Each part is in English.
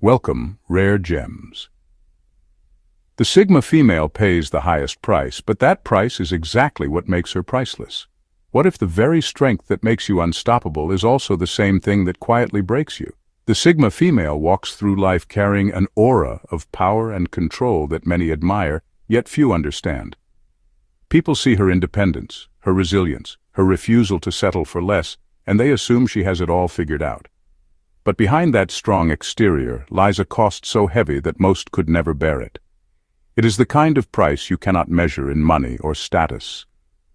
Welcome, rare gems. The Sigma female pays the highest price, but that price is exactly what makes her priceless. What if the very strength that makes you unstoppable is also the same thing that quietly breaks you? The Sigma female walks through life carrying an aura of power and control that many admire, yet few understand. People see her independence, her resilience, her refusal to settle for less, and they assume she has it all figured out. But behind that strong exterior lies a cost so heavy that most could never bear it. It is the kind of price you cannot measure in money or status,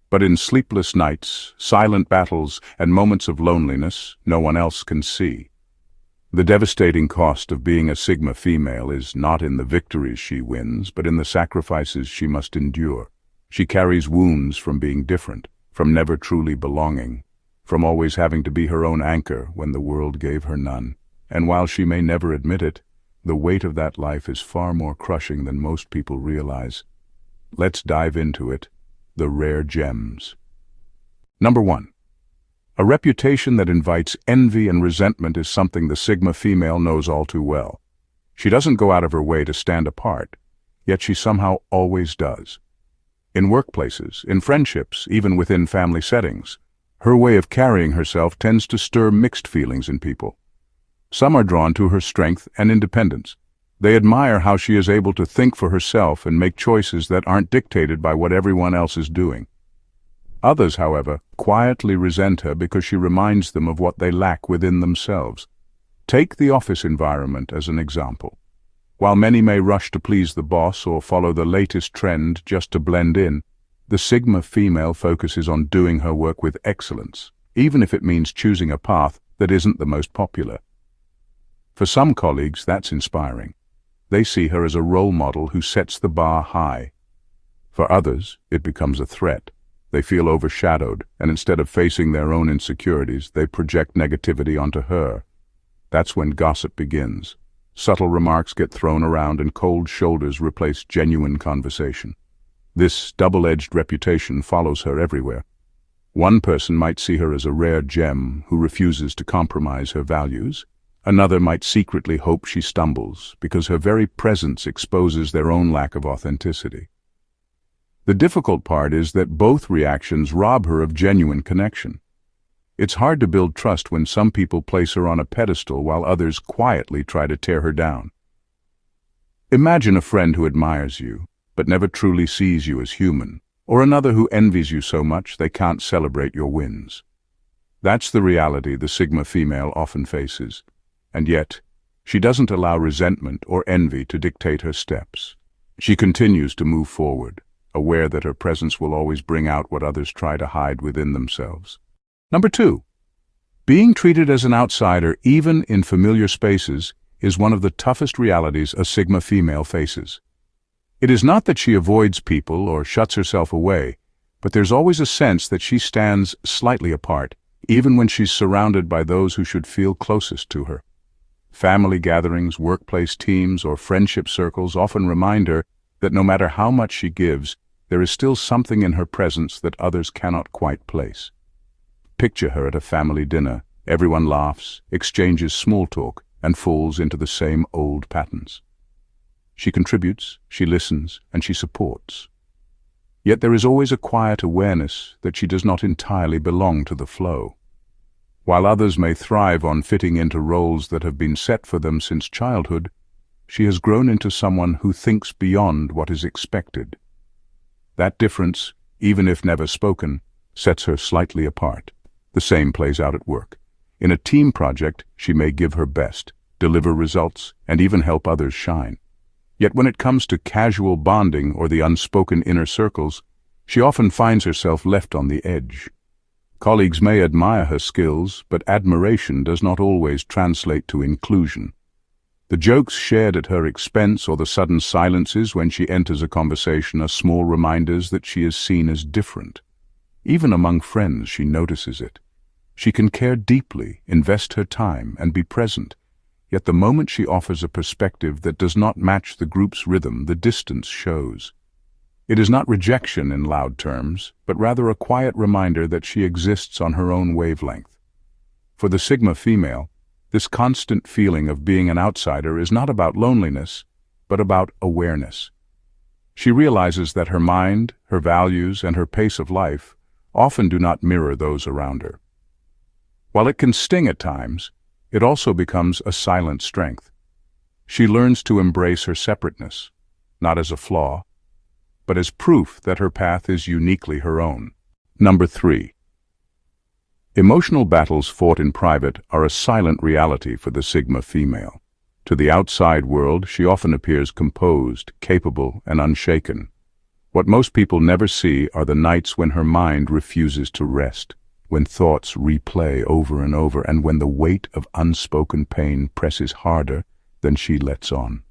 but in sleepless nights, silent battles, and moments of loneliness no one else can see. The devastating cost of being a Sigma female is not in the victories she wins, but in the sacrifices she must endure. She carries wounds from being different, from never truly belonging, from always having to be her own anchor when the world gave her none. And while she may never admit it, the weight of that life is far more crushing than most people realize. Let's dive into it. The rare gems. Number 1. A reputation that invites envy and resentment is something the Sigma female knows all too well. She doesn't go out of her way to stand apart, yet she somehow always does. In workplaces, in friendships, even within family settings, her way of carrying herself tends to stir mixed feelings in people. Some are drawn to her strength and independence. They admire how she is able to think for herself and make choices that aren't dictated by what everyone else is doing. Others, however, quietly resent her because she reminds them of what they lack within themselves. Take the office environment as an example. While many may rush to please the boss or follow the latest trend just to blend in, the Sigma female focuses on doing her work with excellence, even if it means choosing a path that isn't the most popular. For some colleagues, that's inspiring. They see her as a role model who sets the bar high. For others, it becomes a threat. They feel overshadowed, and instead of facing their own insecurities, they project negativity onto her. That's when gossip begins. Subtle remarks get thrown around and cold shoulders replace genuine conversation. This double-edged reputation follows her everywhere. One person might see her as a rare gem who refuses to compromise her values. Another might secretly hope she stumbles, because her very presence exposes their own lack of authenticity. The difficult part is that both reactions rob her of genuine connection. It's hard to build trust when some people place her on a pedestal while others quietly try to tear her down. Imagine a friend who admires you, but never truly sees you as human, or another who envies you so much they can't celebrate your wins. That's the reality the Sigma female often faces, and yet, she doesn't allow resentment or envy to dictate her steps. She continues to move forward, aware that her presence will always bring out what others try to hide within themselves. Number 2. Being treated as an outsider, even in familiar spaces, is one of the toughest realities a Sigma female faces. It is not that she avoids people or shuts herself away, but there's always a sense that she stands slightly apart, even when she's surrounded by those who should feel closest to her. Family gatherings, workplace teams, or friendship circles often remind her that no matter how much she gives, there is still something in her presence that others cannot quite place. Picture her at a family dinner. Everyone laughs, exchanges small talk, and falls into the same old patterns. She contributes, she listens, and she supports. Yet there is always a quiet awareness that she does not entirely belong to the flow. While others may thrive on fitting into roles that have been set for them since childhood, she has grown into someone who thinks beyond what is expected. That difference, even if never spoken, sets her slightly apart. The same plays out at work. In a team project, she may give her best, deliver results, and even help others shine. Yet when it comes to casual bonding or the unspoken inner circles, she often finds herself left on the edge. Colleagues may admire her skills, but admiration does not always translate to inclusion. The jokes shared at her expense or the sudden silences when she enters a conversation are small reminders that she is seen as different. Even among friends, she notices it. She can care deeply, invest her time, and be present. Yet the moment she offers a perspective that does not match the group's rhythm, the distance shows. It is not rejection in loud terms, but rather a quiet reminder that she exists on her own wavelength. For the Sigma female, This constant feeling of being an outsider is not about loneliness, but about awareness. She realizes that her mind, her values, and her pace of life often do not mirror those around her. While it can sting at times, it also becomes a silent strength. She learns to embrace her separateness, not as a flaw, but as proof that her path is uniquely her own. Number 3. Emotional battles fought in private are a silent reality for the Sigma female. To the outside world, she often appears composed, capable, and unshaken. What most people never see are the nights when her mind refuses to rest, when thoughts replay over and over, and when the weight of unspoken pain presses harder than she lets on.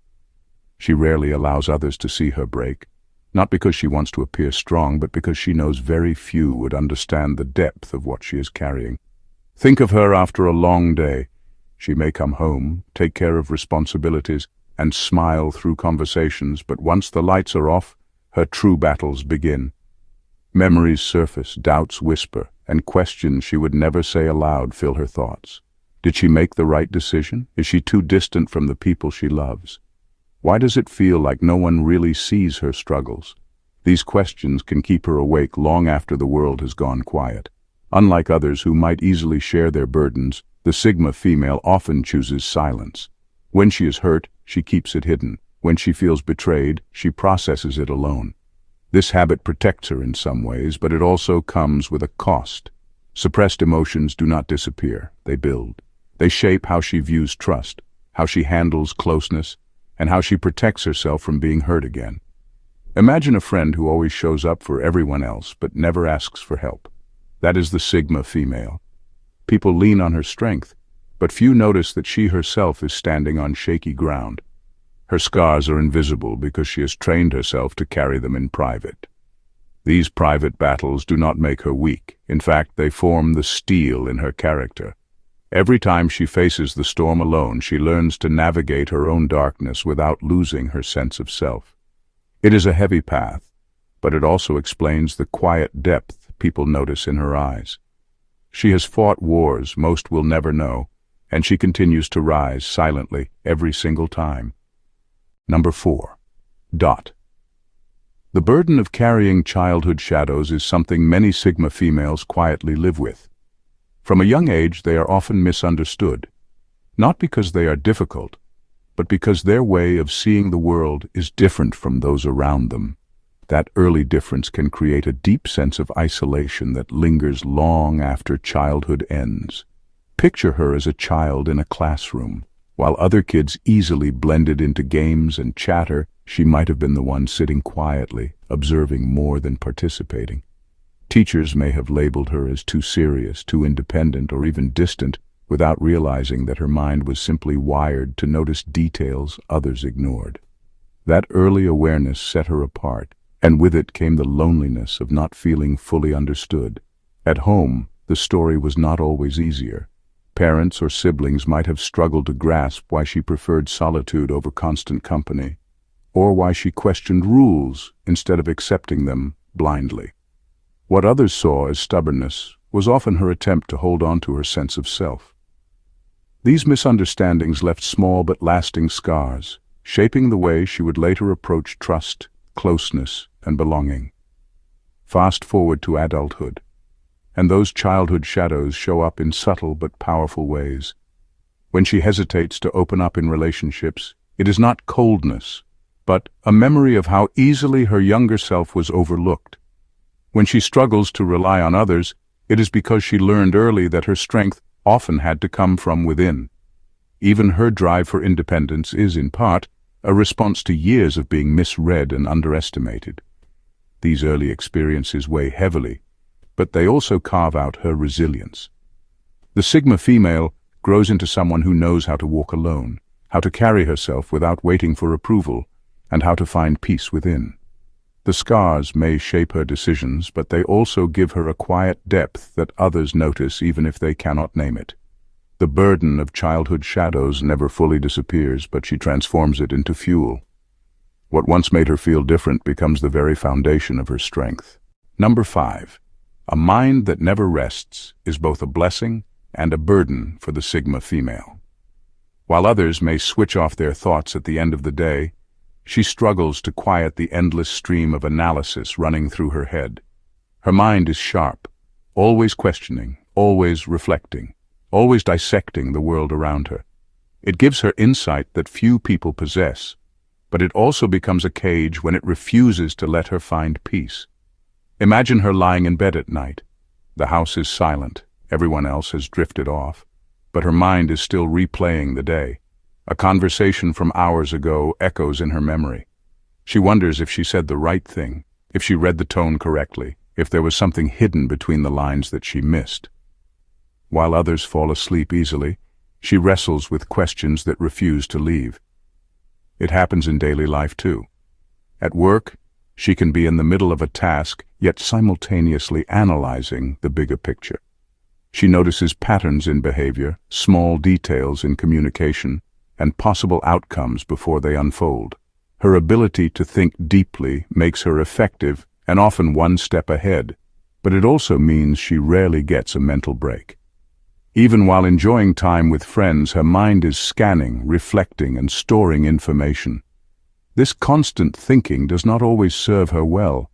She rarely allows others to see her break, not because she wants to appear strong, but because she knows very few would understand the depth of what she is carrying. Think of her after a long day. She may come home, take care of responsibilities, and smile through conversations, but once the lights are off, her true battles begin. Memories surface, doubts whisper, and questions she would never say aloud fill her thoughts. Did she make the right decision? Is she too distant from the people she loves? Why does it feel like no one really sees her struggles? These questions can keep her awake long after the world has gone quiet. Unlike others who might easily share their burdens, the Sigma female often chooses silence. When she is hurt, she keeps it hidden. When she feels betrayed, she processes it alone. This habit protects her in some ways, but it also comes with a cost. Suppressed emotions do not disappear, they build. They shape how she views trust, how she handles closeness, and how she protects herself from being hurt again. Imagine a friend who always shows up for everyone else but never asks for help. That is the Sigma female. People lean on her strength, but few notice that she herself is standing on shaky ground. Her scars are invisible because she has trained herself to carry them in private. These private battles do not make her weak. In fact, they form the steel in her character. Every time she faces the storm alone, she learns to navigate her own darkness without losing her sense of self. It is a heavy path, but it also explains the quiet depth people notice in her eyes. She has fought wars most will never know, and she continues to rise silently every single time. Number 4. The burden of carrying childhood shadows is something many Sigma females quietly live with. From a young age, they are often misunderstood, not because they are difficult, but because their way of seeing the world is different from those around them. That early difference can create a deep sense of isolation that lingers long after childhood ends. Picture her as a child in a classroom. While other kids easily blended into games and chatter, she might have been the one sitting quietly, observing more than participating. Teachers may have labeled her as too serious, too independent, or even distant, without realizing that her mind was simply wired to notice details others ignored. That early awareness set her apart, and with it came the loneliness of not feeling fully understood. At home, the story was not always easier. Parents or siblings might have struggled to grasp why she preferred solitude over constant company, or why she questioned rules instead of accepting them blindly. What others saw as stubbornness was often her attempt to hold on to her sense of self. These misunderstandings left small but lasting scars, shaping the way she would later approach trust, closeness, and belonging. Fast forward to adulthood, and those childhood shadows show up in subtle but powerful ways. When she hesitates to open up in relationships, it is not coldness, but a memory of how easily her younger self was overlooked. When she struggles to rely on others, it is because she learned early that her strength often had to come from within. Even her drive for independence is, in part, a response to years of being misread and underestimated. These early experiences weigh heavily, but they also carve out her resilience. The Sigma female grows into someone who knows how to walk alone, how to carry herself without waiting for approval, and how to find peace within. The scars may shape her decisions, but they also give her a quiet depth that others notice even if they cannot name it. The burden of childhood shadows never fully disappears, but she transforms it into fuel. What once made her feel different becomes the very foundation of her strength. Number 5. A mind that never rests is both a blessing and a burden for the Sigma female. While others may switch off their thoughts at the end of the day, she struggles to quiet the endless stream of analysis running through her head. Her mind is sharp, always questioning, always reflecting, always dissecting the world around her. It gives her insight that few people possess, but it also becomes a cage when it refuses to let her find peace. Imagine her lying in bed at night. The house is silent, everyone else has drifted off, but her mind is still replaying the day. A conversation from hours ago echoes in her memory. She wonders if she said the right thing, if she read the tone correctly, if there was something hidden between the lines that she missed. While others fall asleep easily, she wrestles with questions that refuse to leave. It happens in daily life too. At work, she can be in the middle of a task, yet simultaneously analyzing the bigger picture. She notices patterns in behavior, small details in communication, and possible outcomes before they unfold. Her ability to think deeply makes her effective and often one step ahead, but it also means she rarely gets a mental break. Even while enjoying time with friends, her mind is scanning, reflecting, and storing information. This constant thinking does not always serve her well.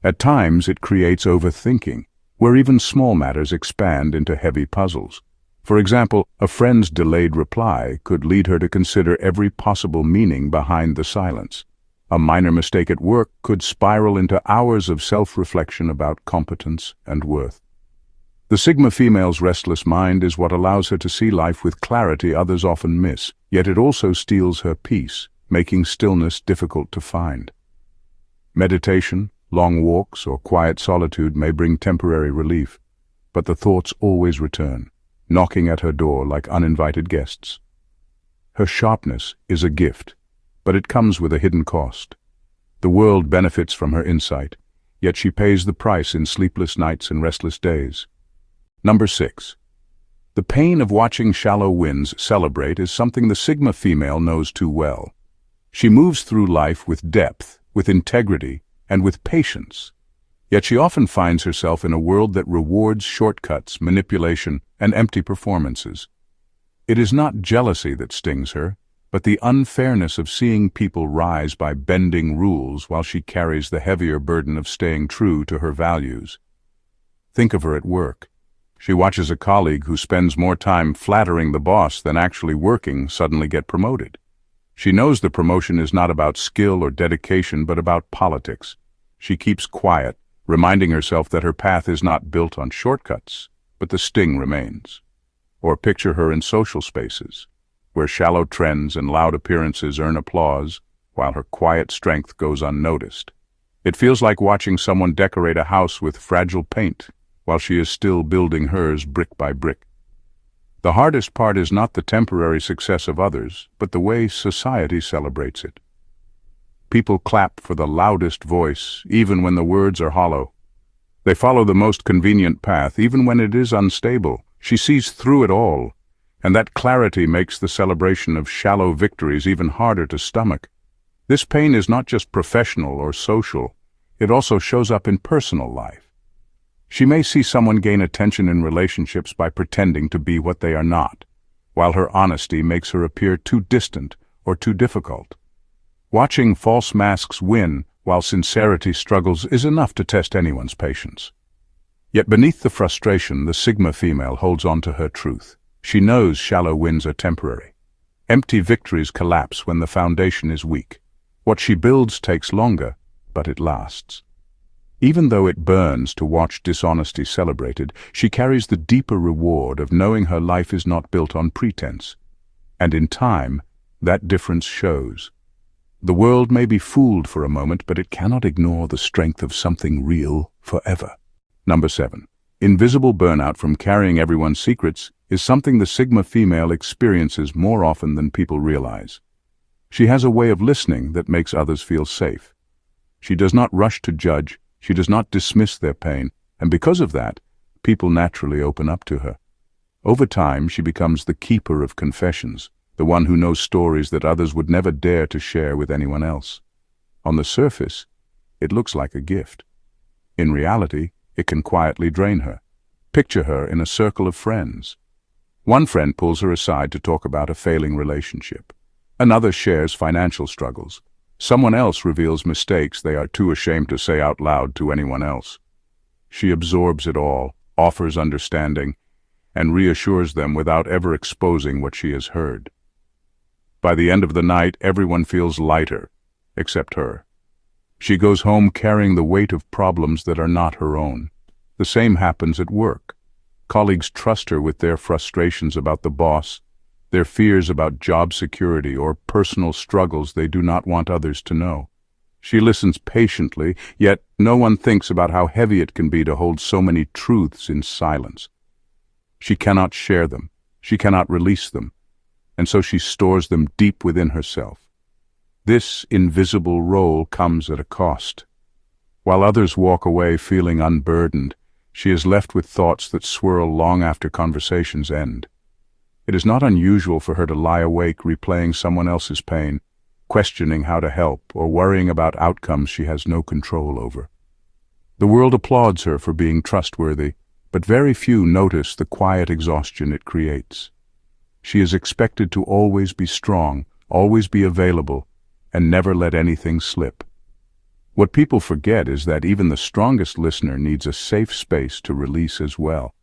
At times, it creates overthinking, where even small matters expand into heavy puzzles. For example, a friend's delayed reply could lead her to consider every possible meaning behind the silence. A minor mistake at work could spiral into hours of self-reflection about competence and worth. The Sigma female's restless mind is what allows her to see life with clarity others often miss, yet it also steals her peace, making stillness difficult to find. Meditation, long walks, or quiet solitude may bring temporary relief, but the thoughts always return, knocking at her door like uninvited guests. Her sharpness is a gift, but it comes with a hidden cost. The world benefits from her insight, yet she pays the price in sleepless nights and restless days. Number 6. The pain of watching shallow winds celebrate is something the Sigma female knows too well. She moves through life with depth, with integrity, and with patience. Yet she often finds herself in a world that rewards shortcuts, manipulation, and empty performances. It is not jealousy that stings her, but the unfairness of seeing people rise by bending rules while she carries the heavier burden of staying true to her values. Think of her at work. She watches a colleague who spends more time flattering the boss than actually working suddenly get promoted. She knows the promotion is not about skill or dedication but about politics. She keeps quiet, reminding herself that her path is not built on shortcuts, but the sting remains. Or picture her in social spaces, where shallow trends and loud appearances earn applause, while her quiet strength goes unnoticed. It feels like watching someone decorate a house with fragile paint, while she is still building hers brick by brick. The hardest part is not the temporary success of others, but the way society celebrates it. People clap for the loudest voice, even when the words are hollow. They follow the most convenient path, even when it is unstable. She sees through it all, and that clarity makes the celebration of shallow victories even harder to stomach. This pain is not just professional or social, it also shows up in personal life. She may see someone gain attention in relationships by pretending to be what they are not, while her honesty makes her appear too distant or too difficult. Watching false masks win while sincerity struggles is enough to test anyone's patience. Yet beneath the frustration, the Sigma female holds on to her truth. She knows shallow wins are temporary. Empty victories collapse when the foundation is weak. What she builds takes longer, but it lasts. Even though it burns to watch dishonesty celebrated, she carries the deeper reward of knowing her life is not built on pretense. And in time, that difference shows. The world may be fooled for a moment, but it cannot ignore the strength of something real forever. Number 7. Invisible burnout from carrying everyone's secrets is something the Sigma female experiences more often than people realize. She has a way of listening that makes others feel safe. She does not rush to judge. She does not dismiss their pain, and because of that, people naturally open up to her. Over time, she becomes the keeper of confessions, the one who knows stories that others would never dare to share with anyone else. On the surface, it looks like a gift. In reality, it can quietly drain her. Picture her in a circle of friends. One friend pulls her aside to talk about a failing relationship. Another shares financial struggles. Someone else reveals mistakes they are too ashamed to say out loud to anyone else. She absorbs it all, offers understanding, and reassures them without ever exposing what she has heard. By the end of the night, everyone feels lighter, except her. She goes home carrying the weight of problems that are not her own. The same happens at work. Colleagues trust her with their frustrations about the boss, their fears about job security, or personal struggles they do not want others to know. She listens patiently, yet no one thinks about how heavy it can be to hold so many truths in silence. She cannot share them, she cannot release them, and so she stores them deep within herself. This invisible role comes at a cost. While others walk away feeling unburdened, she is left with thoughts that swirl long after conversations end. It is not unusual for her to lie awake replaying someone else's pain, questioning how to help, or worrying about outcomes she has no control over. The world applauds her for being trustworthy, but very few notice the quiet exhaustion it creates. She is expected to always be strong, always be available, and never let anything slip. What people forget is that even the strongest listener needs a safe space to release as well.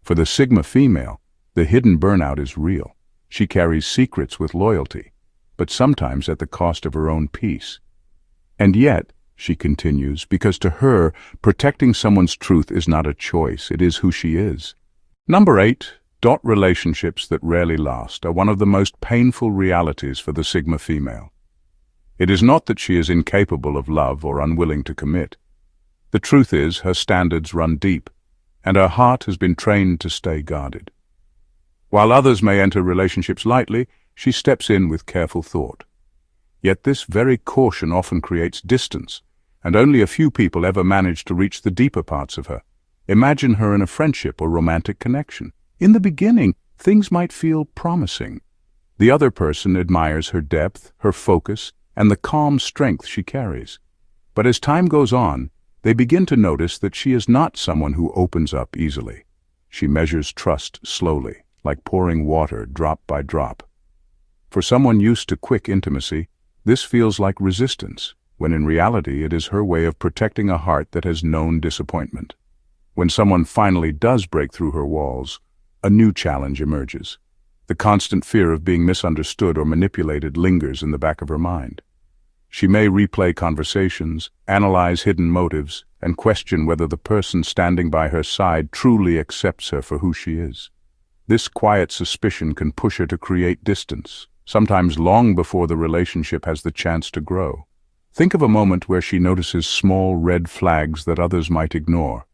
For the Sigma female, the hidden burnout is real. She carries secrets with loyalty, but sometimes at the cost of her own peace. And yet, she continues, because to her, protecting someone's truth is not a choice, it is who she is. Number 8. Relationships that rarely last are one of the most painful realities for the Sigma female. It is not that she is incapable of love or unwilling to commit. The truth is, her standards run deep, and her heart has been trained to stay guarded. While others may enter relationships lightly, she steps in with careful thought. Yet this very caution often creates distance, and only a few people ever manage to reach the deeper parts of her. Imagine her in a friendship or romantic connection. In the beginning, things might feel promising. The other person admires her depth, her focus, and the calm strength she carries. But as time goes on, they begin to notice that she is not someone who opens up easily. She measures trust slowly, like pouring water drop by drop. For someone used to quick intimacy, this feels like resistance, when in reality it is her way of protecting a heart that has known disappointment. When someone finally does break through her walls, a new challenge emerges. The constant fear of being misunderstood or manipulated lingers in the back of her mind. She may replay conversations, analyze hidden motives, and question whether the person standing by her side truly accepts her for who she is. This quiet suspicion can push her to create distance, sometimes long before the relationship has the chance to grow. Think of a moment where she notices small red flags that others might ignore.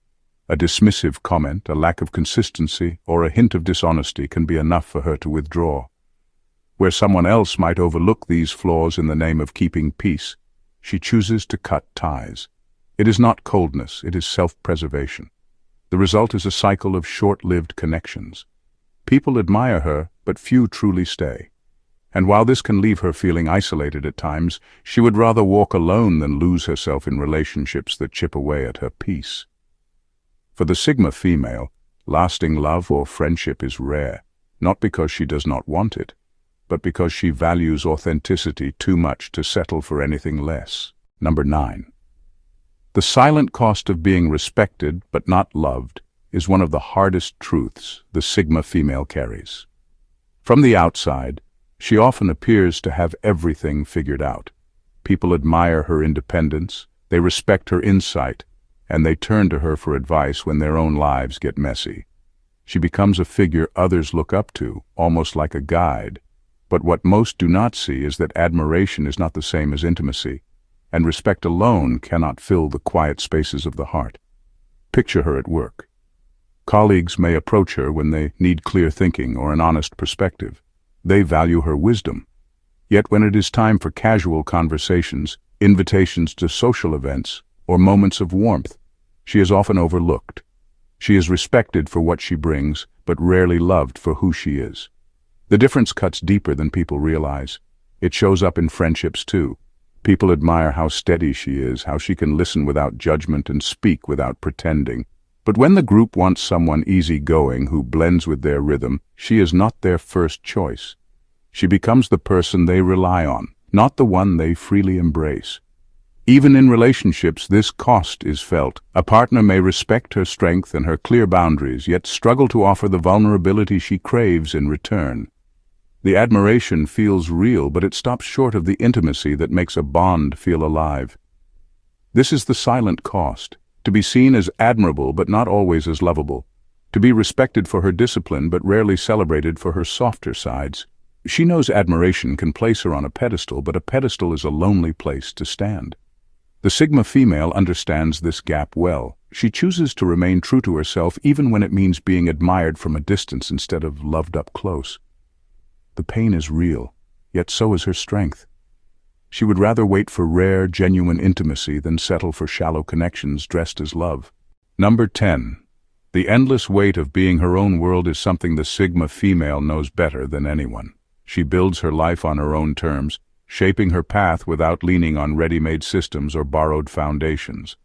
A dismissive comment, a lack of consistency, or a hint of dishonesty can be enough for her to withdraw. Where someone else might overlook these flaws in the name of keeping peace, she chooses to cut ties. It is not coldness, it is self-preservation. The result is a cycle of short-lived connections. People admire her, but few truly stay. And while this can leave her feeling isolated at times, she would rather walk alone than lose herself in relationships that chip away at her peace. For the Sigma female, lasting love or friendship is rare, not because she does not want it, but because she values authenticity too much to settle for anything less. Number 9. The silent cost of being respected but not loved is one of the hardest truths the Sigma female carries. From the outside, she often appears to have everything figured out. People admire her independence, they respect her insight, and they turn to her for advice when their own lives get messy. She becomes a figure others look up to, almost like a guide. But what most do not see is that admiration is not the same as intimacy, and respect alone cannot fill the quiet spaces of the heart. Picture her at work. Colleagues may approach her when they need clear thinking or an honest perspective. They value her wisdom. Yet when it is time for casual conversations, invitations to social events, or moments of warmth, she is often overlooked. She is respected for what she brings, but rarely loved for who she is. The difference cuts deeper than people realize. It shows up in friendships too. People admire how steady she is, how she can listen without judgment and speak without pretending. But when the group wants someone easygoing who blends with their rhythm, she is not their first choice. She becomes the person they rely on, not the one they freely embrace. Even in relationships, this cost is felt. A partner may respect her strength and her clear boundaries, yet struggle to offer the vulnerability she craves in return. The admiration feels real, but it stops short of the intimacy that makes a bond feel alive. This is the silent cost: to be seen as admirable but not always as lovable, to be respected for her discipline but rarely celebrated for her softer sides. She knows admiration can place her on a pedestal, but a pedestal is a lonely place to stand. The Sigma female understands this gap well. She chooses to remain true to herself even when it means being admired from a distance instead of loved up close. The pain is real, yet so is her strength. She would rather wait for rare, genuine intimacy than settle for shallow connections dressed as love. Number 10. The endless weight of being her own world is something the Sigma female knows better than anyone. She builds her life on her own terms, shaping her path without leaning on ready-made systems or borrowed foundations.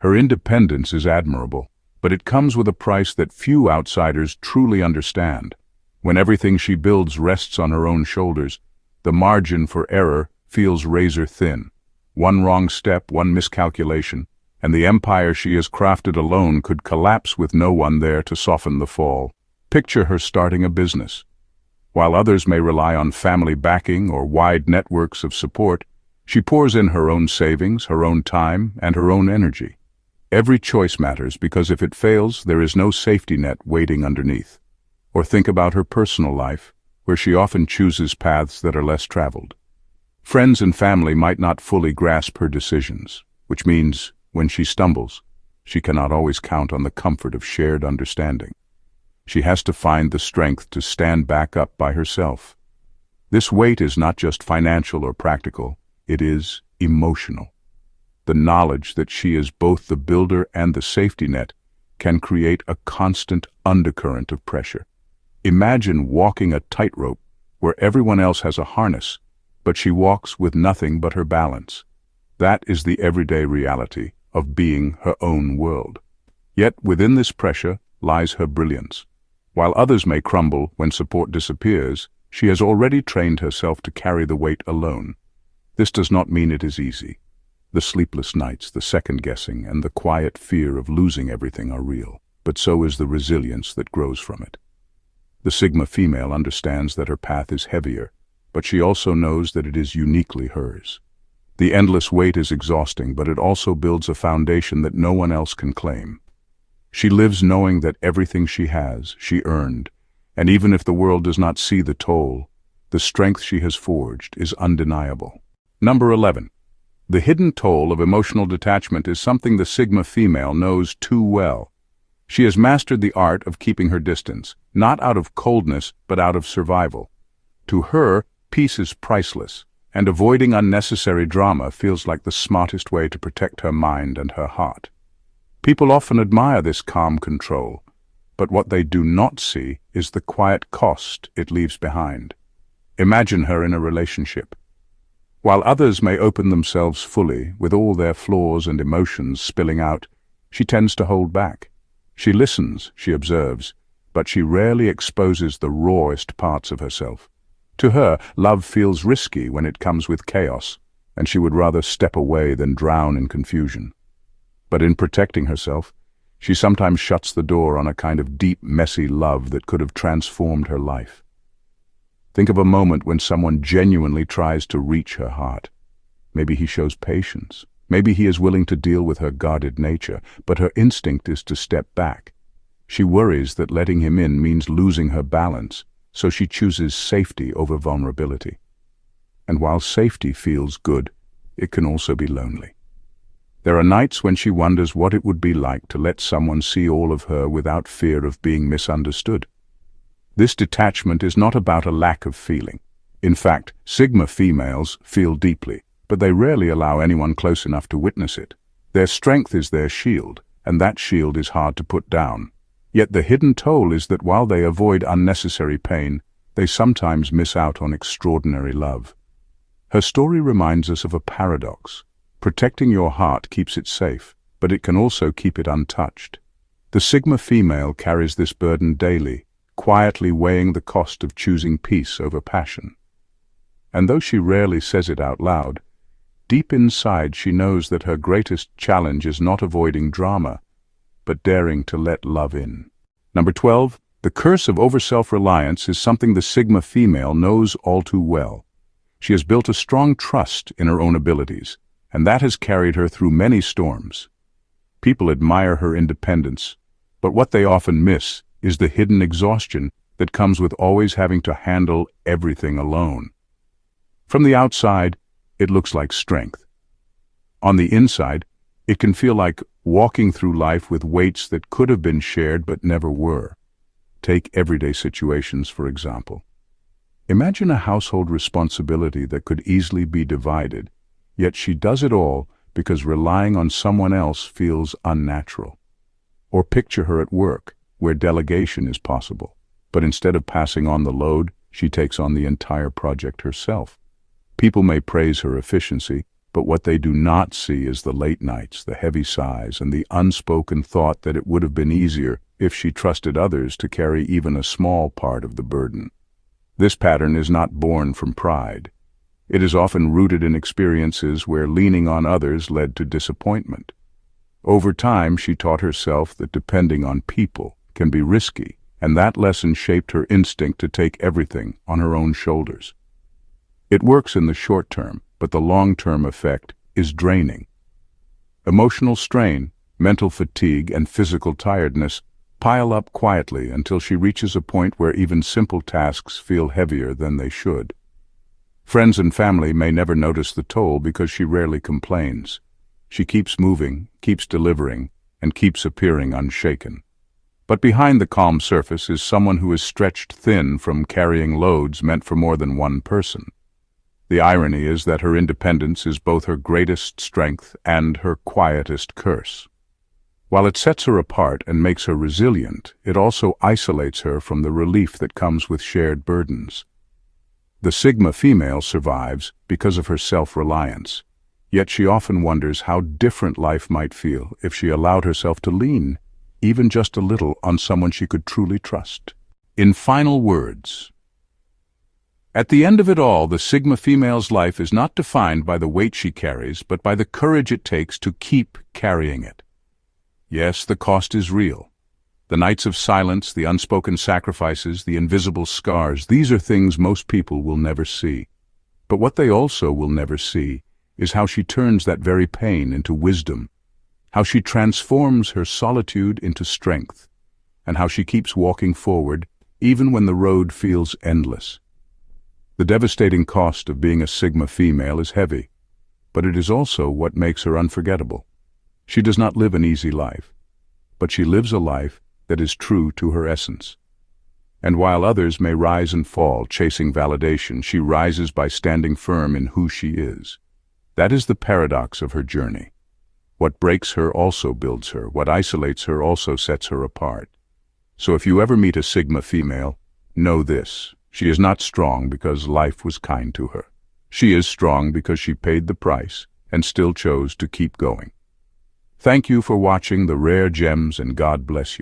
Her independence is admirable, but it comes with a price that few outsiders truly understand. When everything she builds rests on her own shoulders, the margin for error feels razor thin. One wrong step, one miscalculation, and the empire she has crafted alone could collapse with no one there to soften the fall. Picture her starting a business. While others may rely on family backing or wide networks of support, she pours in her own savings, her own time, and her own energy. Every choice matters because if it fails, there is no safety net waiting underneath. Or think about her personal life, where she often chooses paths that are less traveled. Friends and family might not fully grasp her decisions, which means, when she stumbles, she cannot always count on the comfort of shared understanding. She has to find the strength to stand back up by herself. This weight is not just financial or practical, it is emotional. The knowledge that she is both the builder and the safety net can create a constant undercurrent of pressure. Imagine walking a tightrope where everyone else has a harness, but she walks with nothing but her balance. That is the everyday reality of being her own world. Yet within this pressure lies her brilliance. While others may crumble when support disappears, she has already trained herself to carry the weight alone. This does not mean it is easy. The sleepless nights, the second-guessing, and the quiet fear of losing everything are real, but so is the resilience that grows from it. The Sigma female understands that her path is heavier, but she also knows that it is uniquely hers. The endless weight is exhausting, but it also builds a foundation that no one else can claim. She lives knowing that everything she has, she earned, and even if the world does not see the toll, the strength she has forged is undeniable. Number 11. The hidden toll of emotional detachment is something the Sigma female knows too well. She has mastered the art of keeping her distance, not out of coldness, but out of survival. To her, peace is priceless, and avoiding unnecessary drama feels like the smartest way to protect her mind and her heart. People often admire this calm control, but what they do not see is the quiet cost it leaves behind. Imagine her in a relationship. While others may open themselves fully, with all their flaws and emotions spilling out, she tends to hold back. She listens, she observes, but she rarely exposes the rawest parts of herself. To her, love feels risky when it comes with chaos, and she would rather step away than drown in confusion. But in protecting herself, she sometimes shuts the door on a kind of deep, messy love that could have transformed her life. Think of a moment when someone genuinely tries to reach her heart. Maybe he shows patience. Maybe he is willing to deal with her guarded nature, but her instinct is to step back. She worries that letting him in means losing her balance, so she chooses safety over vulnerability. And while safety feels good, it can also be lonely. There are nights when she wonders what it would be like to let someone see all of her without fear of being misunderstood. This detachment is not about a lack of feeling. In fact, Sigma females feel deeply, but they rarely allow anyone close enough to witness it. Their strength is their shield, and that shield is hard to put down. Yet the hidden toll is that while they avoid unnecessary pain, they sometimes miss out on extraordinary love. Her story reminds us of a paradox. Protecting your heart keeps it safe, but it can also keep it untouched. The Sigma female carries this burden daily, quietly weighing the cost of choosing peace over passion. And though she rarely says it out loud, deep inside she knows that her greatest challenge is not avoiding drama, but daring to let love in. Number 12. The curse of over-self-reliance is something the Sigma female knows all too well. She has built a strong trust in her own abilities, and that has carried her through many storms. People admire her independence, but what they often miss is the hidden exhaustion that comes with always having to handle everything alone. From the outside, it looks like strength. On the inside, it can feel like walking through life with weights that could have been shared but never were. Take everyday situations, for example. Imagine a household responsibility that could easily be divided, yet she does it all because relying on someone else feels unnatural. Or picture her at work, where delegation is possible, but instead of passing on the load, she takes on the entire project herself. People may praise her efficiency, but what they do not see is the late nights, the heavy sighs, and the unspoken thought that it would have been easier if she trusted others to carry even a small part of the burden. This pattern is not born from pride. It is often rooted in experiences where leaning on others led to disappointment. Over time, she taught herself that depending on people can be risky, and that lesson shaped her instinct to take everything on her own shoulders. It works in the short term, but the long-term effect is draining. Emotional strain, mental fatigue, and physical tiredness pile up quietly until she reaches a point where even simple tasks feel heavier than they should. Friends and family may never notice the toll because she rarely complains. She keeps moving, keeps delivering, and keeps appearing unshaken. But behind the calm surface is someone who is stretched thin from carrying loads meant for more than one person. The irony is that her independence is both her greatest strength and her quietest curse. While it sets her apart and makes her resilient, it also isolates her from the relief that comes with shared burdens. The Sigma female survives because of her self-reliance, yet she often wonders how different life might feel if she allowed herself to lean, even just a little, on someone she could truly trust. In final words, at the end of it all, the Sigma female's life is not defined by the weight she carries, but by the courage it takes to keep carrying it. Yes, the cost is real. The nights of silence, the unspoken sacrifices, the invisible scars, these are things most people will never see. But what they also will never see is how she turns that very pain into wisdom, how she transforms her solitude into strength, and how she keeps walking forward even when the road feels endless. The devastating cost of being a Sigma female is heavy, but it is also what makes her unforgettable. She does not live an easy life, but she lives a life that is true to her essence. And while others may rise and fall chasing validation, she rises by standing firm in who she is. That is the paradox of her journey. What breaks her also builds her. What isolates her also sets her apart. So if you ever meet a Sigma female, know this: she is not strong because life was kind to her. She is strong because she paid the price and still chose to keep going. Thank you for watching The Rare Gems, and God bless you.